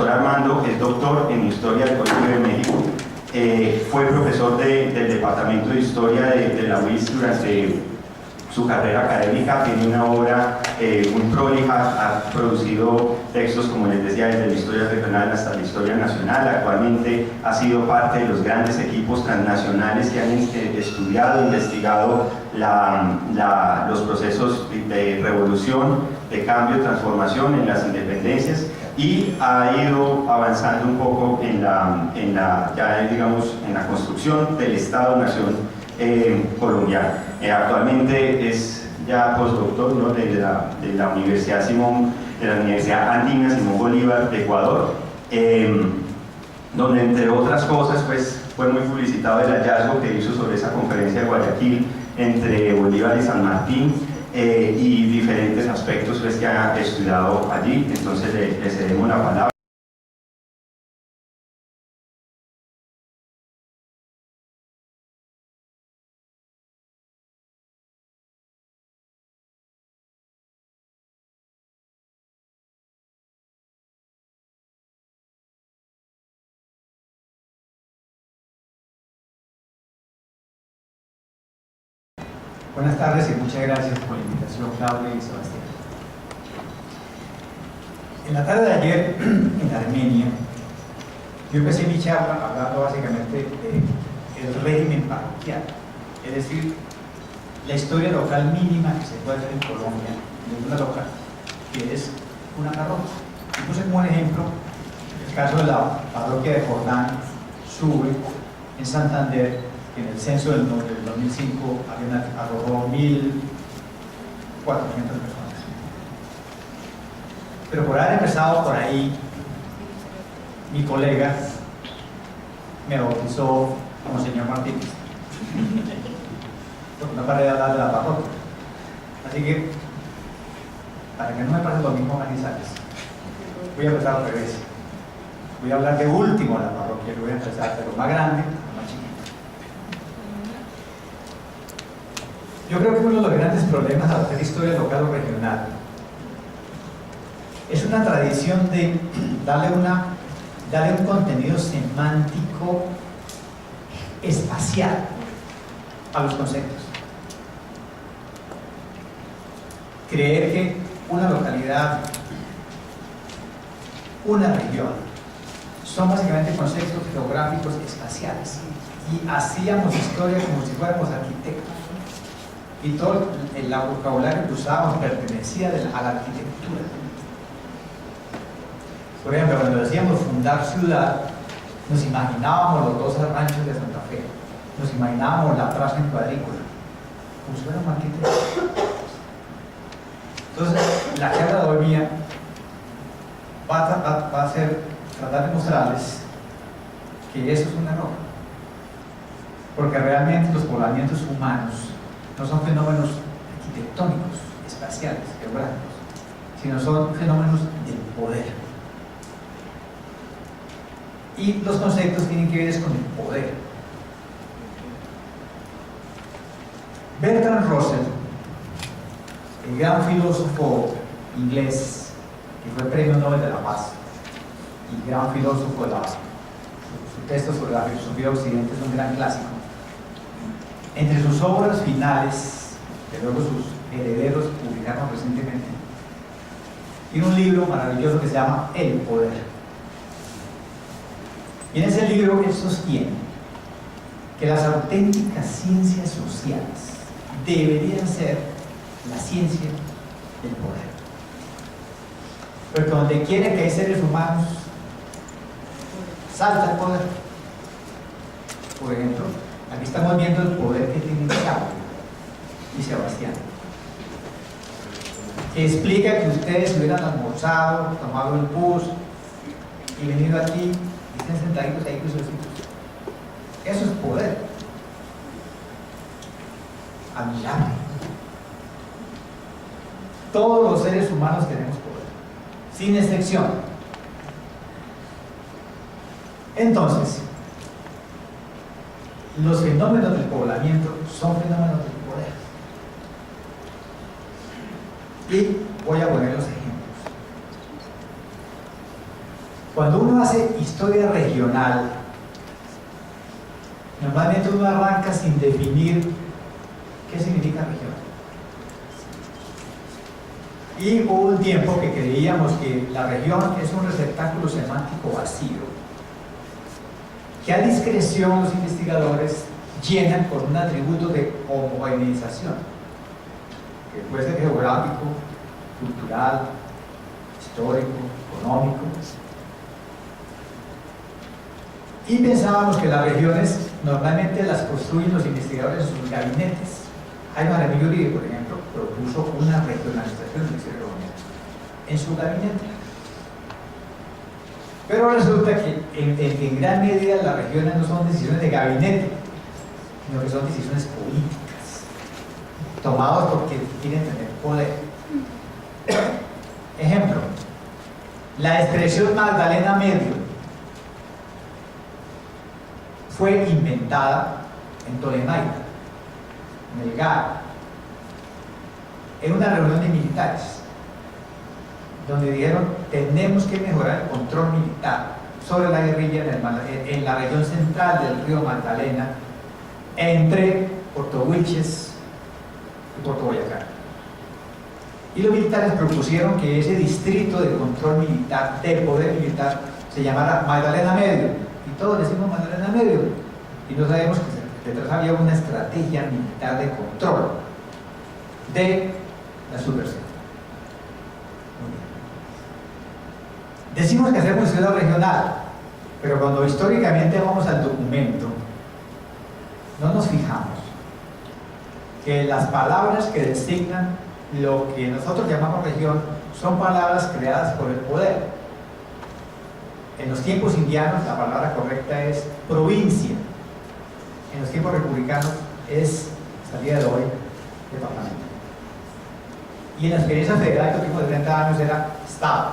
profesor Armando es doctor en Historia del Colegio de México. Fue profesor del Departamento de Historia de la UIS durante su carrera académica. Tiene una obra muy prolija, ha producido textos, como les decía, desde la historia regional hasta la historia nacional. Actualmente ha sido parte de los grandes equipos transnacionales que han estudiado e investigado los procesos de revolución, de cambio, transformación en las independencias, y ha ido avanzando un poco en la construcción del Estado-Nación colombiano. Actualmente es ya postdoctor, ¿no?, de la Universidad Andina Simón Bolívar de Ecuador, donde entre otras cosas pues, fue muy publicitado el hallazgo que hizo sobre esa conferencia de Guayaquil entre Bolívar y San Martín, y diferentes aspectos pues, que ha estudiado allí. Entonces le cedemos la palabra. Buenas tardes y muchas gracias por la invitación, Claudia y Sebastián. En la tarde de ayer, en Armenia, yo empecé mi charla hablando básicamente del régimen parroquial, es decir, la historia local mínima que se puede hacer en Colombia, de una local, que es una parroquia. Y puse como un ejemplo el caso de la parroquia de Jordán, Sube, en Santander, que en el censo del 2005 arrojó 1.400 personas. Pero por haber empezado por ahí, mi colega me bautizó como señor Martínez, porque no paré de hablar de la parroquia. Así que, para que no me pase lo mismo a Manizales, voy a empezar al revés. Voy a hablar de último de la parroquia, que voy a empezar de lo más grande a lo más chiquito. Yo creo que uno de los grandes problemas al hacer historia local o regional es una tradición de darle un contenido semántico espacial a los conceptos. Creer que una localidad, una región, son básicamente conceptos geográficos espaciales, y hacíamos historia como si fuéramos arquitectos, y todo el vocabulario que usábamos pertenecía a la arquitectura. Por ejemplo, cuando decíamos fundar ciudad, nos imaginábamos los 12 ranchos de Santa Fe, nos imaginábamos la plaza en cuadrícula, como si fuéramos arquitectos. Entonces, la charla de hoy mía va a ser tratar de mostrarles que eso es un error, porque realmente los poblamientos humanos no son fenómenos arquitectónicos, espaciales, geográficos, sino son fenómenos del poder. Y los conceptos tienen que ver con el poder. Bertrand Russell, el gran filósofo inglés que fue Premio Nobel de la Paz y gran filósofo, su texto sobre la filosofía occidente es un gran clásico. Entre sus obras finales, que luego sus herederos publicaron recientemente, tiene un libro maravilloso que se llama El Poder. Y en ese libro él sostiene que las auténticas ciencias sociales deberían ser la ciencia del poder. Porque donde quiera que hay seres humanos, salta el poder. Por ejemplo, aquí estamos viendo el poder que tiene Claudio y Sebastián, que explica que ustedes hubieran almorzado, tomado el bus y venido aquí y estén sentaditos ahí crucecitos. Eso es poder. Admirable. Todos los seres humanos tenemos poder, sin excepción. Entonces, los fenómenos del poblamiento son fenómenos del poder. Y voy a poner los ejemplos. Cuando uno hace historia regional, normalmente uno arranca sin definir qué significa región. Y hubo un tiempo que creíamos que la región es un receptáculo semántico vacío, que a discreción los investigadores llenan con un atributo de homogeneización, que puede ser geográfico, cultural, histórico, económico. Y pensábamos que las regiones normalmente las construyen los investigadores en sus gabinetes. Jaime Jaramillo Uribe, por ejemplo, propuso una regionalización del Ministerio de Gobierno en su gabinete. Pero resulta que en gran medida las regiones no son decisiones de gabinete, sino que son decisiones políticas, tomadas porque quieren tener poder. Ejemplo, la expresión Magdalena Medio fue inventada en Ptolemaida, en el GAR, en una reunión de militares, donde dijeron: tenemos que mejorar el control militar sobre la guerrilla en la región central del río Magdalena, entre Puerto Wilches y Puerto Boyacá. Y los militares propusieron que ese distrito de control militar, de poder militar, se llamara Magdalena Medio. Y todos decimos Magdalena Medio. Y no sabemos que detrás había una estrategia militar de control de la subversión. Decimos que hacemos historia regional, pero cuando históricamente vamos al documento, no nos fijamos que las palabras que designan lo que nosotros llamamos región son palabras creadas por el poder. En los tiempos indianos la palabra correcta es provincia. En los tiempos republicanos es, hasta el día de hoy, departamento. Y en la experiencia federal que tuvimos de 30 años era Estado.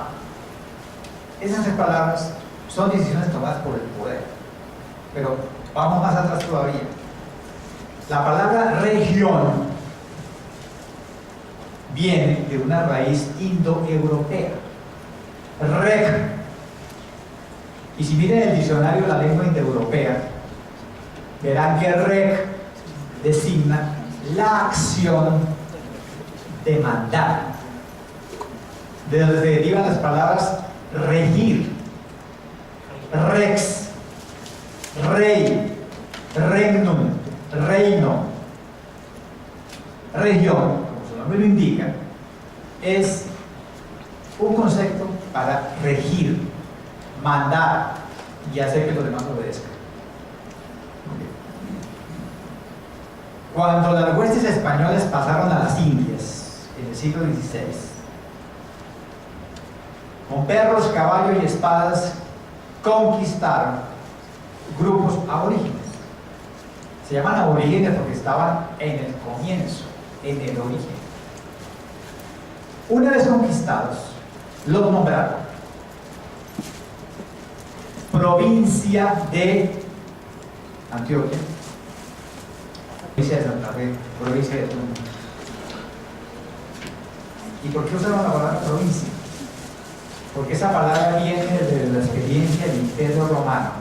Esas tres palabras son decisiones tomadas por el poder. Pero vamos más atrás todavía. La palabra región viene de una raíz indoeuropea, reg. Y si miren el diccionario de la lengua indoeuropea, verán que reg designa la acción de mandar, de donde se derivan las palabras regir, rex, rey, regnum, reino. Región, como su nombre lo indica, es un concepto para regir, mandar y hacer que los demás obedezcan. Cuando las huestes españolas pasaron a las Indias en el siglo XVI, con perros, caballos y espadas conquistaron grupos aborígenes. Se llaman aborígenes porque estaban en el comienzo, en el origen. Una vez conquistados, los nombraron provincia de Antioquia, provincia de Santa Fe, provincia de Tumbes. ¿Y por qué usaron la palabra provincia? Porque esa palabra viene de la experiencia del Imperio Romano.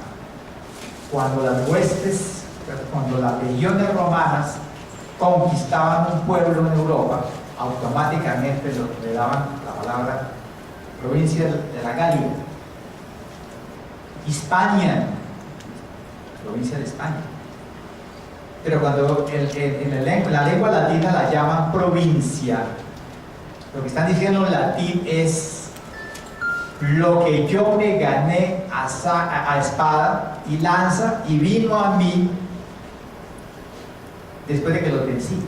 Cuando las huestes, cuando las legiones romanas conquistaban un pueblo en Europa, automáticamente le daban la palabra provincia de la Galia. Hispania, provincia de España. Pero cuando en la lengua latina la llaman provincia, lo que están diciendo en latín es: lo que yo me gané a espada y lanza y vino a mí después de que los vencí.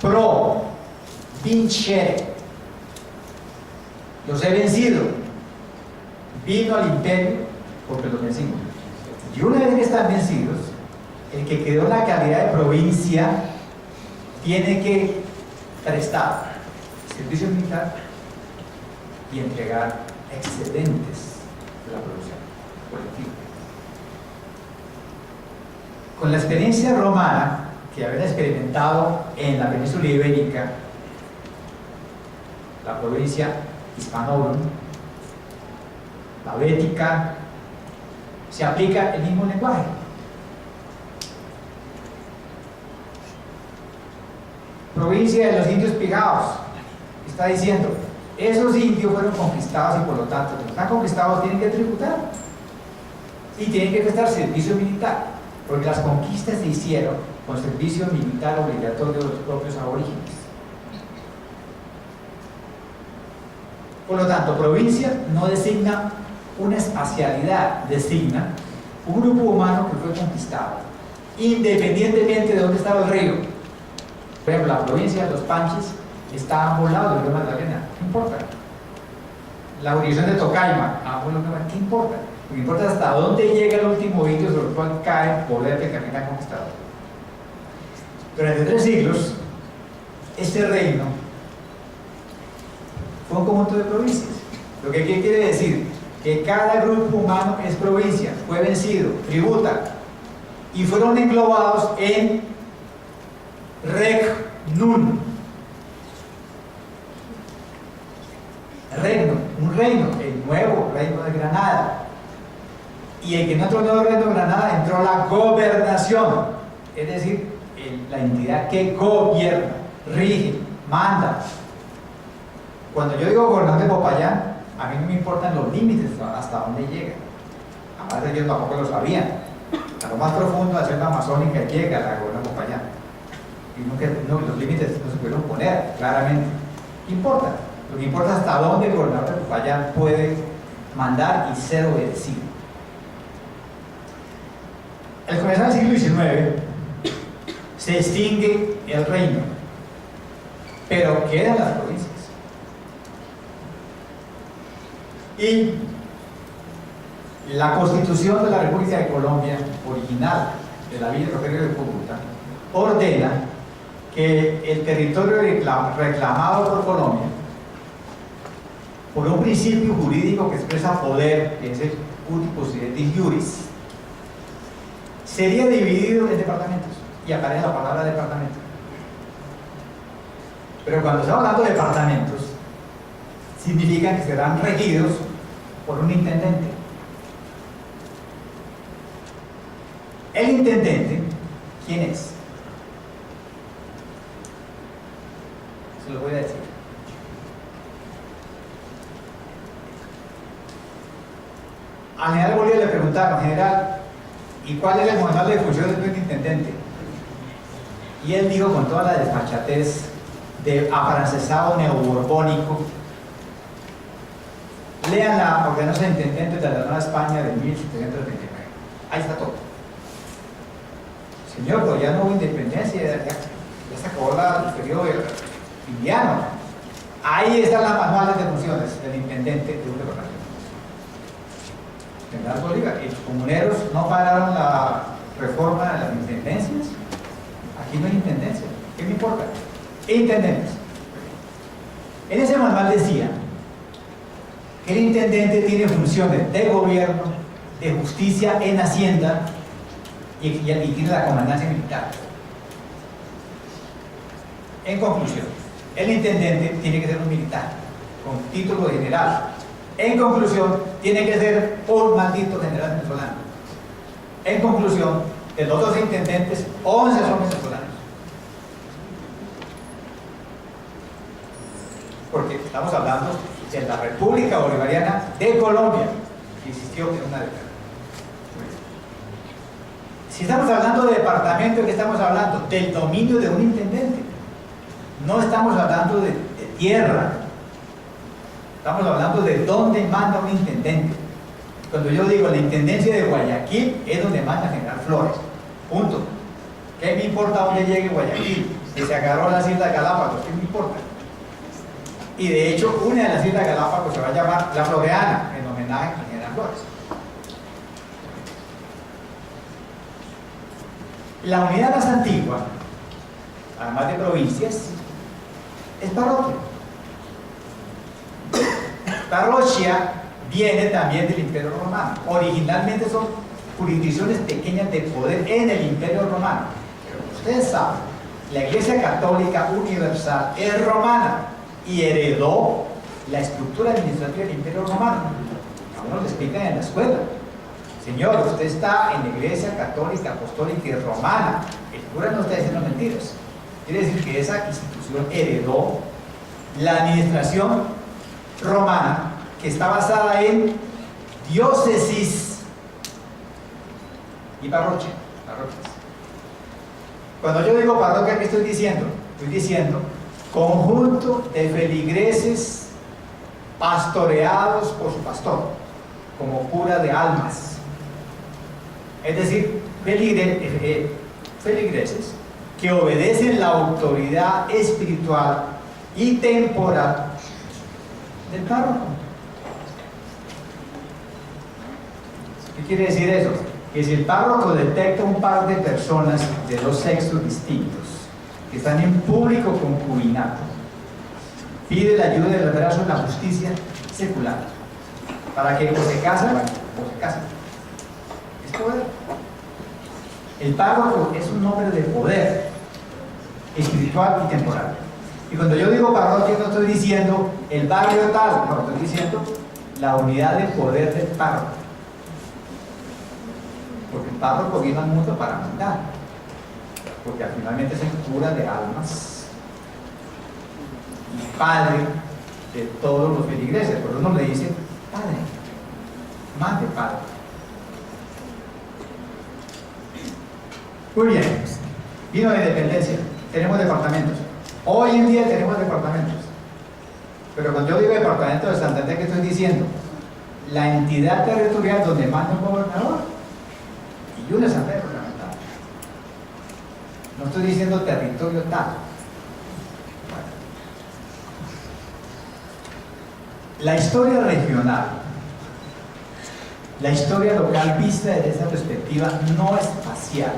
Pro, vincere, los he vencido. Vino al imperio porque los vencimos. Y una vez que están vencidos, el que quedó en la calidad de provincia tiene que prestar servicio militar y entregar excedentes de la producción colectiva. Con la experiencia romana que habían experimentado en la península ibérica, la provincia Hispanorum, la Bética, se aplica el mismo lenguaje. Provincia de los indios pigados, está diciendo, esos indios fueron conquistados y por lo tanto, los que están conquistados tienen que tributar y tienen que prestar servicio militar, porque las conquistas se hicieron con servicio militar obligatorio de los propios aborígenes. Por lo tanto, provincia no designa una espacialidad, designa un grupo humano que fue conquistado, independientemente de dónde estaba el río. Por ejemplo, la provincia de los Panches está a ambos lados del río Magdalena, ¿qué importa? La jurisdicción de Tocaima, a ambos lados del río Magdalena, ¿qué importa? Lo que importa es hasta dónde llega el último indio sobre el cual cae el poder del capitán conquistador. Durante 3 siglos, este reino fue un conjunto de provincias. Lo que quiere decir que cada grupo humano es provincia, fue vencido, tributa, y fueron englobados en Regnum. Reino, un reino, el nuevo reino de Granada. Y el que no entró el nuevo reino de Granada, entró la gobernación, es decir, la entidad que gobierna, rige, manda. Cuando yo digo gobernante de Popayán, a mí no me importan los límites hasta dónde llega. Además ellos tampoco lo sabían. A lo más profundo de la selva amazónica llega la gobernante de Popayán. Y los límites no se pudieron poner claramente. ¿Qué importa? Lo que importa es hasta dónde el gobernador de Popayán puede mandar y ser obedecido. Al comenzar el siglo XIX se extingue el reino, pero quedan las provincias. Y la Constitución de la República de Colombia, original de la Villa Rogelio de Cúcuta, ordena que el territorio reclamado por Colombia, por un principio jurídico que expresa poder, que es el uti possidetis iuris, sería dividido en departamentos, y aparece la palabra departamento. Pero cuando estamos hablando de departamentos, significa que serán regidos por un intendente. El intendente, ¿quién es? Se lo voy a decir. Al general Bolívar le preguntaron, general, ¿y cuál es el manual de funciones de un intendente? Y él dijo con toda la desfachatez de afrancesado neoborbónico: lean la ordenanza de intendentes de la Nueva España de 1739. Ahí está todo. Señor, pero ya no hubo independencia, ya se acabó el periodo indiano. Ahí están las manuales de funciones del intendente de un departamento. General Bolívar, y los comuneros no pararon la reforma de las intendencias. Aquí no hay intendencia. ¿Qué me importa? Intendentes. En ese manual decía que el intendente tiene funciones de gobierno, de justicia en Hacienda y tiene la comandancia militar. En conclusión, el intendente tiene que ser un militar con título de general. En conclusión, tiene que ser un maldito general venezolano. En conclusión, de los 12 intendentes, 11 son venezolanos. Porque estamos hablando de la República Bolivariana de Colombia, que existió en una década. Si estamos hablando de departamento, ¿de qué estamos hablando? Del dominio de un intendente. No estamos hablando de tierra. Estamos hablando de dónde manda un intendente. Cuando yo digo la intendencia de Guayaquil, es donde manda General Flores. Punto. ¿Qué me importa dónde llegue Guayaquil? Si se agarró a las Islas Galápagos, ¿qué me importa? Y de hecho, una de las Islas Galápagos se va a llamar La Floreana, en homenaje a General Flores. La unidad más antigua, además de provincias, es parroquia. Parroquia viene también del Imperio Romano. Originalmente son jurisdicciones pequeñas de poder en el Imperio Romano. Pero como ustedes saben, la Iglesia Católica Universal es romana y heredó la estructura administrativa del Imperio Romano. A uno lo explican en la escuela. Señor, usted está en la Iglesia Católica, Apostólica y Romana. El cura no está diciendo mentiras. Quiere decir que esa institución heredó la administración romana, que está basada en diócesis y parroquias. Cuando yo digo parroquia, ¿qué estoy diciendo? Estoy diciendo conjunto de feligreses pastoreados por su pastor, como cura de almas. Es decir, feligreses que obedecen la autoridad espiritual y temporal del párroco. ¿Qué quiere decir eso? Que si el párroco detecta un par de personas de dos sexos distintos que están en público concubinato, pide la ayuda del brazo de la justicia secular para que o se casen o se casen. Es poder. El párroco es un hombre de poder espiritual y temporal. Y cuando yo digo parroquia, no estoy diciendo el barrio tal, no, estoy diciendo la unidad de poder del párroco. Porque el párroco vino al mundo para mandar, porque finalmente es el cura de almas y padre de todos los feligreses. Por eso uno le dice padre, mande padre. Muy bien, vino la independencia, tenemos departamentos. Hoy en día tenemos departamentos. Pero cuando yo digo departamento de Santander, ¿qué estoy diciendo? La entidad territorial donde manda un gobernador y una asamblea gubernamental. No estoy diciendo territorio tal. La historia regional, la historia local vista desde esa perspectiva no espacial,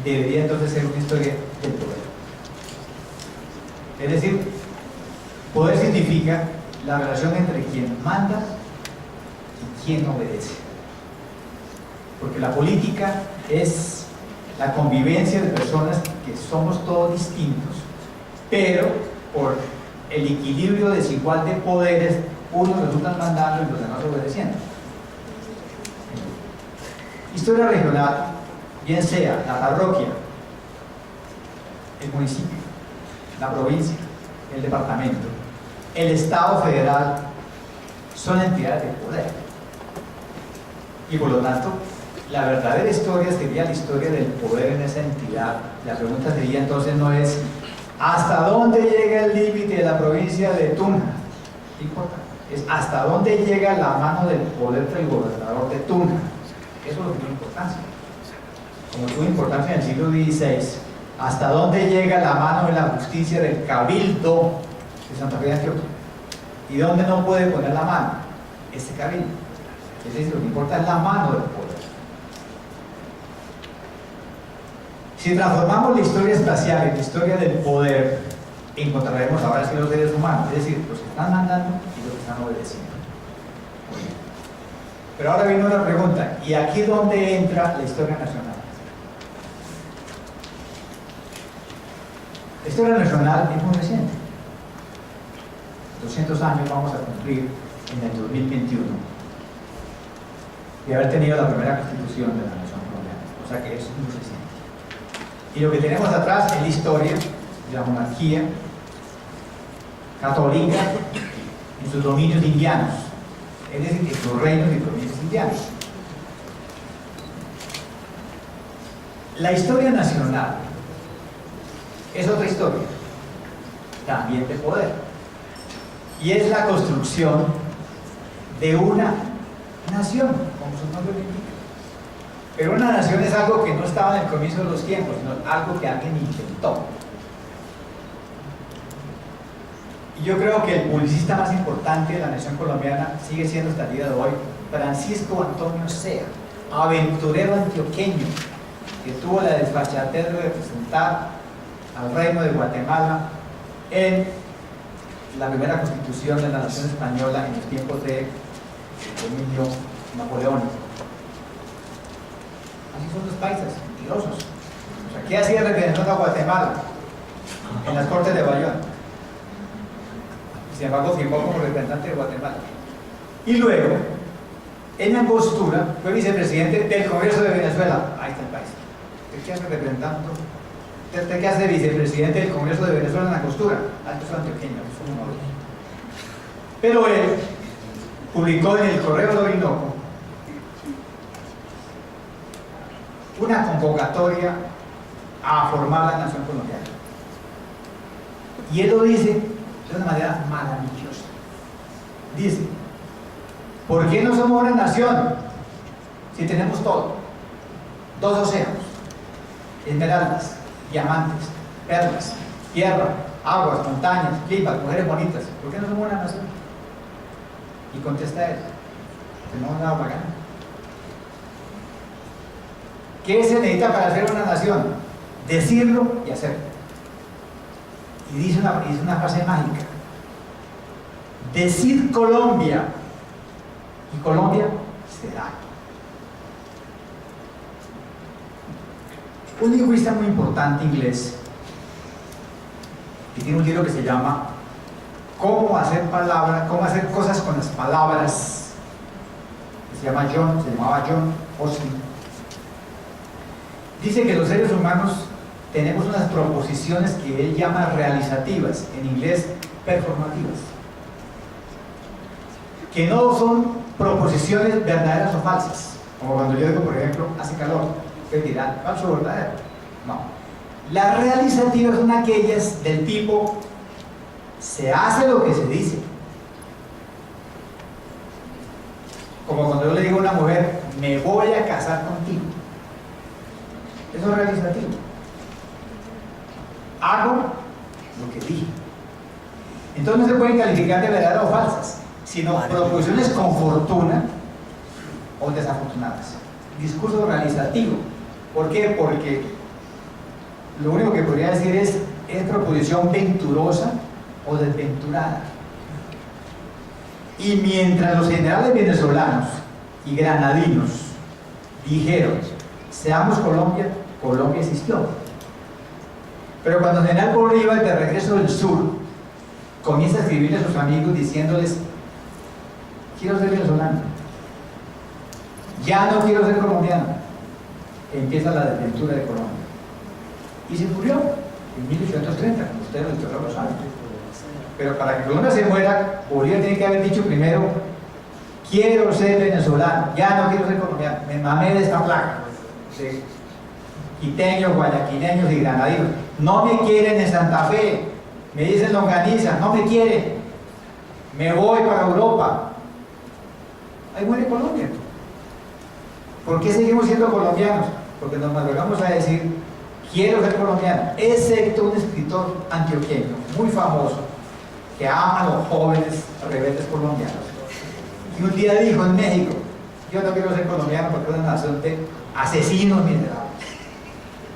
debería entonces ser una historia del poder. Es decir, poder significa la relación entre quien manda y quien obedece. Porque la política es la convivencia de personas que somos todos distintos, pero por el equilibrio desigual de poderes, unos resultan mandando y los demás obedeciendo. Historia regional, bien sea la parroquia, el municipio, la provincia, el departamento, el Estado federal, son entidades de poder. Y por lo tanto, la verdadera historia sería la historia del poder en esa entidad. La pregunta sería entonces no es ¿hasta dónde llega el límite de la provincia de Tunja? ¿Qué importa? Es ¿hasta dónde llega la mano del poder del gobernador de Tunja? Eso es lo que tiene importancia. Como tuvo importancia en el siglo XVI, ¿hasta dónde llega la mano de la justicia del cabildo de Santa Fe de Antioquia? ¿Y dónde no puede poner la mano? Este cabildo. Es decir, lo que importa es la mano del poder. Si transformamos la historia espacial en la historia del poder, encontraremos ahora sí los seres humanos, es decir, los que están mandando y los que están obedeciendo. Pero ahora viene una pregunta, ¿y aquí dónde entra la historia nacional? La historia nacional es muy reciente. 200 años vamos a cumplir en el 2021 y haber tenido la primera constitución de la nación colombiana, o sea que es muy reciente. Y lo que tenemos atrás es la historia de la monarquía católica en sus dominios indianos, es decir, en sus reinos y dominios indianos. La historia nacional es otra historia, también de poder, y es la construcción de una nación, como su nombre lo indica. Pero una nación es algo que no estaba en el comienzo de los tiempos, sino algo que alguien inventó. Y yo creo que el publicista más importante de la nación colombiana sigue siendo hasta el día de hoy Francisco Antonio Sea, aventurero antioqueño que tuvo la desfachatez de representar al reino de Guatemala en la primera constitución de la nación española en los tiempos de dominio napoleónico. Así son los paisas, mentirosos. O sea, ¿qué hacía representando a Guatemala en las Cortes de Bayón? Sin embargo, firmó como representante de Guatemala. Y luego, En Angostura fue vicepresidente del Congreso de Venezuela. Ahí está el país. ¿Usted qué hace representando? ¿Usted qué hace de vicepresidente del Congreso de Venezuela en Angostura? Altos antioqueños, son unos. Pero él publicó en el Correo de Orinoco una convocatoria a formar la nación colombiana. Y él lo dice de una manera maravillosa. Dice: ¿por qué no somos una nación si tenemos todo? 2 océanos, esmeraldas, diamantes, perlas, tierra, aguas, montañas, climas, mujeres bonitas. ¿Por qué no somos una nación? Y contesta él: que no nos da la gana. ¿Qué se necesita para ser una nación? Decirlo y hacerlo. Y dice una frase mágica: decir Colombia, y Colombia será. Un lingüista muy importante inglés, que tiene un libro que se llama Cómo hacer cosas con las palabras, que se llamaba John Austin, dice que los seres humanos tenemos unas proposiciones que él llama realizativas, en inglés performativas, que no son proposiciones verdaderas o falsas, como cuando yo digo, por ejemplo, hace calor. Ustedes dirán, falso o verdadero. No. Las realizativas son aquellas del tipo: se hace lo que se dice. Como cuando yo le digo a una mujer: me voy a casar contigo. Eso es realizativo. Hago lo que dije. Entonces no se pueden calificar de verdaderas o falsas, sino proposiciones con fortuna o desafortunadas. Discurso realizativo. ¿Por qué? Porque lo único que podría decir es proposición venturosa o desventurada. Y mientras los generales venezolanos y granadinos dijeron: seamos Colombia, Colombia existió. Pero cuando el general Bolívar, de regreso del sur, comienza a escribirle a sus amigos diciéndoles: quiero ser venezolano, ya no quiero ser colombiano, empieza la desventura de Colombia. Y se murió en 1830, como ustedes lo saben. Pero para que Colombia se muera, Bolívar tiene que haber dicho primero: quiero ser venezolano, ya no quiero ser colombiano, me mamé de esta plaga de quiteños, guayaquileños y granadinos. No me quieren en Santa Fe, me dicen longaniza, no me quieren, me voy para Europa. Ahí muere Colombia. ¿Por qué seguimos siendo colombianos? Porque nos manejamos a decir: quiero ser colombiano, excepto un escritor antioqueño muy famoso que ama a los jóvenes rebeldes colombianos, y un día dijo en México: yo no quiero ser colombiano porque es una nación de asesinos miserables.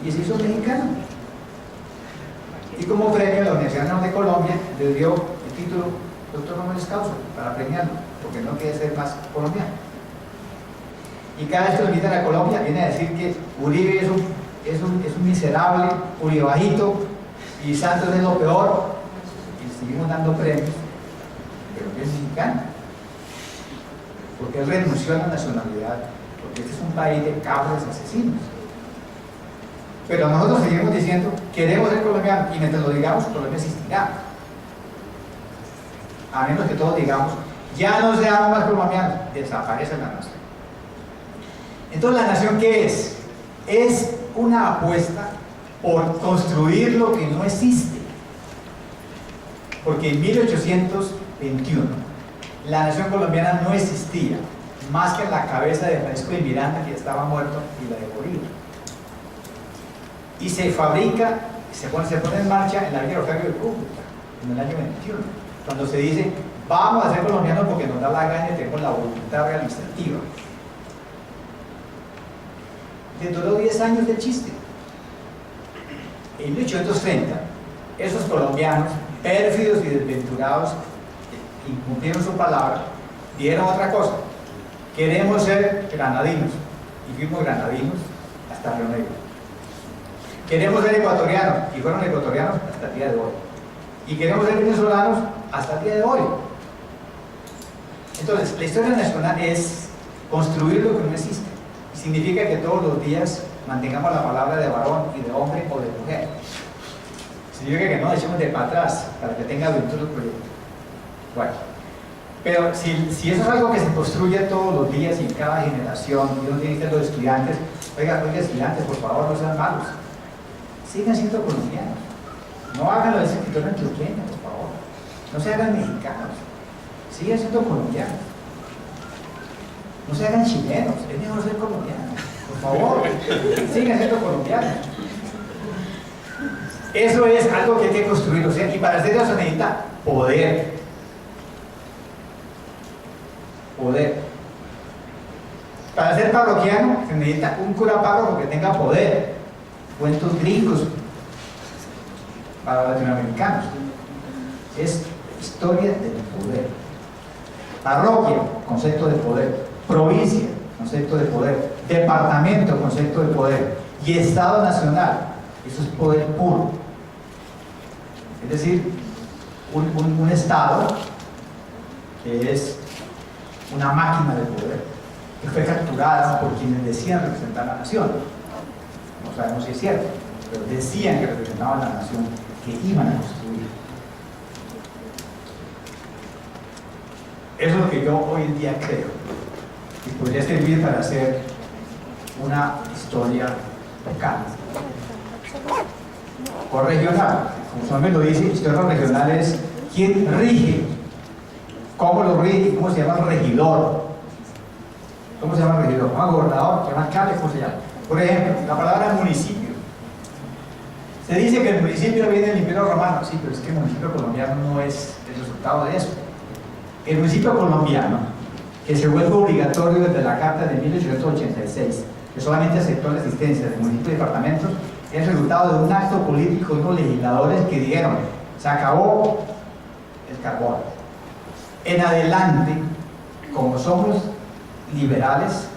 Y se hizo mexicano. Y como premio, la Universidad Nacional de Colombia le dio el título Doctor Honoris Causa para premiarlo, porque no quiere ser más colombiano. Y cada vez que lo invitan a Colombia, viene a decir que Uribe es un miserable, uribajito, y Santos es lo peor, y seguimos dando premios, pero que es mexicano, porque él renunció a la nacionalidad, porque este es un país de cabros asesinos. Pero nosotros seguimos diciendo: queremos ser colombianos, y mientras lo digamos, Colombia existirá. A menos que todos digamos: ya no seamos más colombianos, desaparece la nación. Entonces, ¿la nación qué es? Es una apuesta por construir lo que no existe. Porque en 1821 la nación colombiana no existía más que en la cabeza de Francisco de Miranda, que estaba muerto, y la de Bolívar. Y se fabrica, se pone en marcha en la Villa Rosario de Cúcuta, en el año 21, cuando se dice: vamos a ser colombianos porque nos da la gana y tenemos la voluntad realizativa. Le duró 10 años de chiste. En 1830, esos colombianos, pérfidos y desventurados, que incumplieron su palabra, dijeron otra cosa: queremos ser granadinos, y fuimos granadinos hasta Río Negro. Queremos ser ecuatorianos, y fueron ecuatorianos hasta el día de hoy. Y queremos ser venezolanos hasta el día de hoy. Entonces, la historia nacional es construir lo que no existe. Y significa que todos los días mantengamos la palabra de varón y de hombre o de mujer. Significa que no echemos de para atrás para que tenga aventura el proyecto. Bueno, pero si eso es algo que se construye todos los días y en cada generación, y uno tiene que ser los estudiantes, oiga, estudiantes, por favor, no sean malos. Sigan siendo colombianos. No hagan lo de ese escritor antioqueño, por favor. No se hagan mexicanos. Sigan siendo colombianos. No se hagan chilenos. Es mejor ser colombianos. Por favor, sigan siendo colombianos. Eso es algo que hay que construir. O sea, y para hacer eso se necesita poder. Poder. Para ser parroquiano se necesita un cura párroco que tenga poder. Cuentos gringos para los latinoamericanos. Es historia del poder. Parroquia, concepto de poder. Provincia, concepto de poder. Departamento, concepto de poder. Y Estado nacional, eso es poder puro. Es decir, un Estado que es una máquina de poder, que fue capturada por quienes decían representar a la nación. No sabemos si es cierto, pero decían que representaban a la nación, que iban a construir. Eso es lo que yo hoy en día creo, y podría servir para hacer una historia local o regional. Como su nombre lo dice, historia regional es quién rige, cómo lo rige, cómo se llama el regidor. ¿Cómo se llama el regidor? ¿Se llama gobernador? ¿Se llama alcalde? ¿Cómo se llama? Por ejemplo, la palabra municipio. Se dice que el municipio viene del Imperio Romano. Sí, pero es que el municipio colombiano no es el resultado de eso. El municipio colombiano, que se vuelve obligatorio desde la Carta de 1886, que solamente aceptó la existencia del municipio y departamentos, es el resultado de un acto político de unos legisladores que dijeron: se acabó el carbón. En adelante, como somos liberales,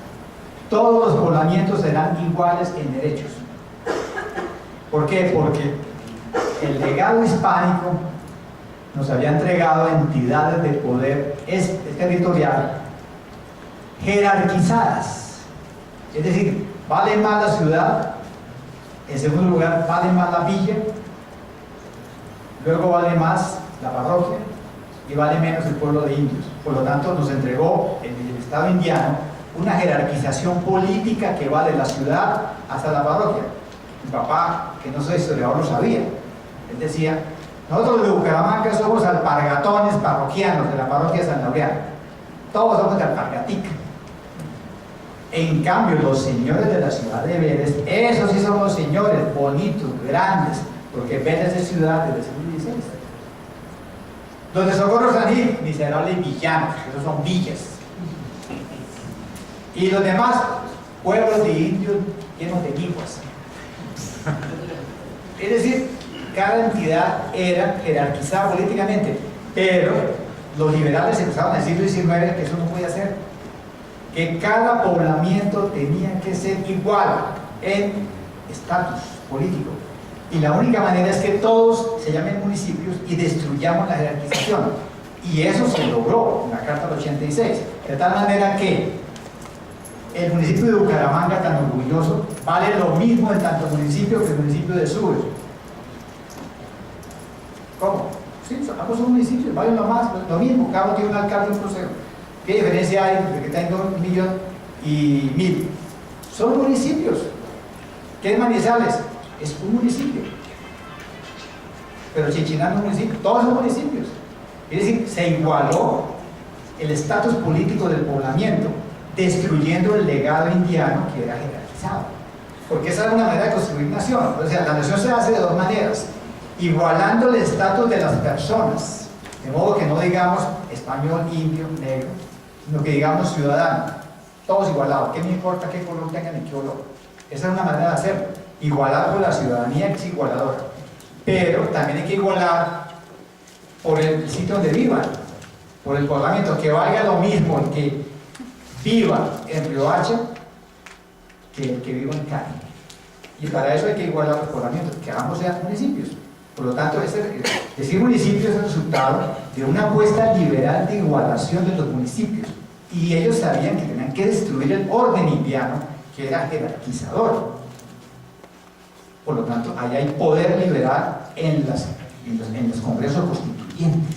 todos los poblamientos serán iguales en derechos. ¿Por qué? Porque el legado hispánico nos había entregado entidades de poder territorial jerarquizadas. Es decir, vale más la ciudad, en segundo lugar vale más la villa, luego vale más la parroquia y vale menos el pueblo de indios. Por lo tanto, nos entregó el Estado indiano una jerarquización política que va de la ciudad hasta la parroquia. Mi papá, que no soy historiador, lo sabía. Él decía: nosotros de Bucaramanga somos alpargatones parroquianos de la parroquia de San Laureano. Todos somos de alpargatica. En cambio, los señores de la ciudad de Vélez, esos sí son los señores bonitos, grandes, porque Vélez es ciudad desde el siglo XVI. Los de Socorro San Gil, miserables villanos, esos son villas. Y los demás, pueblos de indios llenos de liguas. Es decir, cada entidad era jerarquizada políticamente, pero los liberales empezaron en el siglo XIX que eso no podía ser, que cada poblamiento tenía que ser igual en estatus político, y la única manera es que todos se llamen municipios y destruyamos la jerarquización, y eso se logró en la Carta del 86, de tal manera que el municipio de Bucaramanga, tan orgulloso, vale lo mismo en tanto municipio que el municipio de Sur. ¿Cómo? Sí, ambos son municipios, valen lo mismo, cada uno tiene un alcalde y un consejo. ¿Qué diferencia hay entre que tenga 1.000.000 y 1.000? Son municipios. ¿Qué es Manizales? Es un municipio. Pero Chinchinán no es un municipio, todos son municipios. Es decir, se igualó el estatus político del poblamiento, destruyendo el legado indiano que era jerarquizado. Porque esa es una manera de construir nación. O sea, la nación se hace de dos maneras: igualando el estatus de las personas, de modo que no digamos español, indio, negro, sino que digamos ciudadano, todos igualados. ¿Qué me importa qué color tengan y qué olor? Esa es una manera de hacerlo, igualar por la ciudadanía, que es igualadora. Pero también hay que igualar por el sitio donde vivan, por el poblamiento, que valga lo mismo el que viva en Riohacha que el que viva en Cali. Y para eso hay que igualar los poblamientos, que ambos sean municipios. Por lo tanto, decir municipio es el resultado de una apuesta liberal de igualación de los municipios y ellos sabían que tenían que destruir el orden indiano, que era jerarquizador. Por lo tanto, ahí hay poder liberal en los congresos constituyentes.